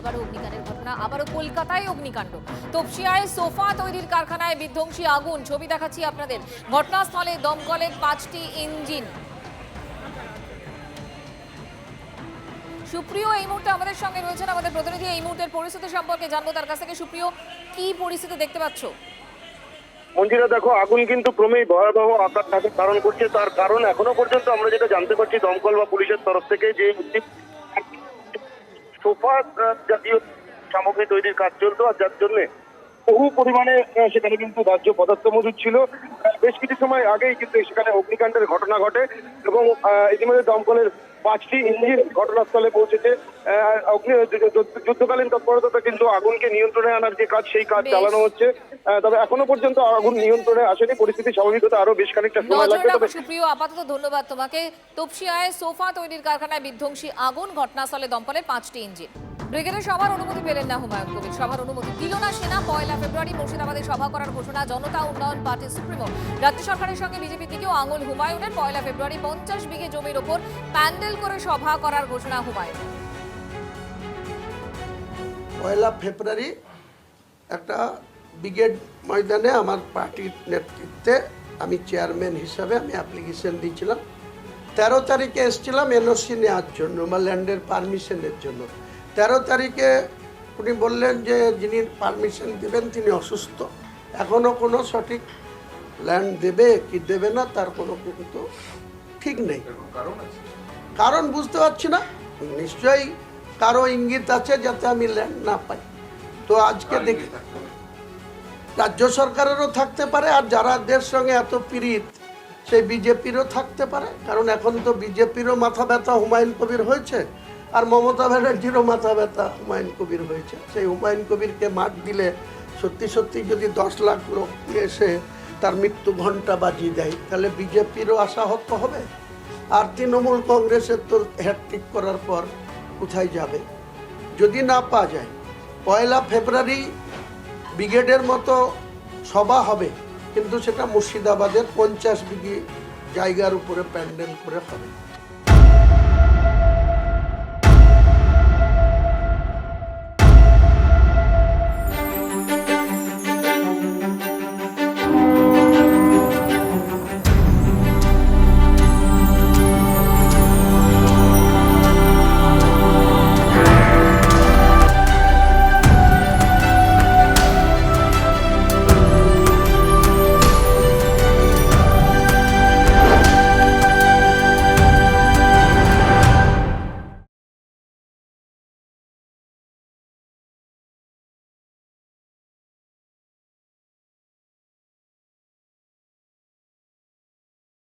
আবারও অগ্নিকাণ্ডের ঘটনা, আবারও কলকাতায় অগ্নিকাণ্ড। তপসিয়ায় সোফা তৈরির কারখানায় বিধ্বংসী আগুন। ছবি দেখাচ্ছি আপনাদের। ঘটনাস্থলে দমকলের 5টি ইঞ্জিন। সুপ্রিয় এই মুহূর্তে আমাদের সঙ্গে রয়েছেন আমাদের প্রতিনিধি। এই মুহূর্তের পরিস্থিতি সম্পর্কে জানবো তার কাছ থেকে। সুপ্রিয়, কি পরিস্থিতি দেখতে পাচ্ছ? মঞ্জিরা, দেখো, আগুন কিন্তু ক্রমেই ভয়াবহ আকার ধারণ করছে। তার কারণ এখনো পর্যন্ত আমরা যেটা জানতে পারছি দমকল বা পুলিশের তরফ থেকে, যে সোফা জাতীয় সামগ্রী তৈরির কাজ চলতো, আর যার জন্য বহু পরিমাণে সেখানে কিন্তু দাহ্য পদার্থ মজুদ ছিল। বেশ কিছু সময় আগেই কিন্তু সেখানে অগ্নিকাণ্ডের ঘটনা ঘটে এবং ইতিমধ্যে দমকলের 5টি ইঞ্জিন ঘটনাস্থলে পৌঁছেছে। যুদ্ধকালীন তৎপরতা কিন্তু আগুনকে নিয়ন্ত্রণে আনার যে কাজ, সেই কাজ চালানো হচ্ছে। তবে এখনো পর্যন্ত আগুন নিয়ন্ত্রণে আসেনি। পরিস্থিতি স্বাভাবিক হতে আরো বেশ খানিকটা সময় লাগবে। তবে সুপ্রিয়, আপাতত ধন্যবাদ তোমাকে। তপসিয়ায় সোফা তৈরির কারখানায় বিধ্বংসী আগুন, ঘটনাস্থলে দমকলের 5টি ইঞ্জিন। ব্রিগেডের সভার অনুমতি পেলেন না হুমায়ুন কবির। সভার অনুমতি দিল না সেনা। 1 ফেব্রুয়ারি মুর্শিদাবাদে সভা করার ঘোষণা জনতা উন্নয়ন পার্টির সুপ্রিমো। রাজ্য সরকারের সঙ্গে বিজেপি থেকেও আঙুল হুমায়ুনের। 1 ফেব্রুয়ারি 50 বিঘে জমির ওপর প্যান্ডেল করে সভা করার ঘোষণা হুমায়ুন। 1 ফেব্রুয়ারি একটা ব্রিগেড ময়দানে আমার পার্টির নেতৃত্বে আমি চেয়ারম্যান হিসাবে আমি অ্যাপ্লিকেশন দিয়েছিলাম। 13 তারিখে এসেছিলাম এনওসি নেওয়ার জন্য বা ল্যান্ডের পারমিশনের জন্য। 13 তারিখে উনি বললেন যে যিনি পারমিশন দেবেন তিনি অসুস্থ, এখনও কোনো সঠিক ল্যান্ড দেবে কি দেবে না তার কোনো কিন্তু ঠিক নেই। কারণ বুঝতে পারছি না, নিশ্চয়ই কারো ইঙ্গিত আছে যাতে আমি ল্যান্ড না পাই। তো আজকে দেখি রাজ্য সরকারেরও থাকতে পারে, আর যারা দেশ সঙ্গে এত পীড়িত সেই বিজেপিরও থাকতে পারে। কারণ এখন তো বিজেপিরও মাথা ব্যথা হুমায়ুন কবির হয়েছে, আর মমতা ব্যানার্জিরও মাথা ব্যথা হুমায়ুন কবির হয়েছে। সেই হুমায়ুন কবিরকে মাঠ দিলে সত্যি সত্যি যদি 10 লাখ লোক এসে তার মৃত্যু ঘণ্টা বাজিয়ে দেয়, তাহলে বিজেপিরও আশাহত হবে। আর তৃণমূল কংগ্রেসের তো হ্যাট্রিক করার পর কোথায় যাবে যদি না পাওয়া যায়। 1 ফেব্রুয়ারি ব্রিগেডের মতো সভা হবে, কিন্তু সেটা মুর্শিদাবাদের 50 বিঘি জায়গার উপরে প্যান্ডেল করে হবে।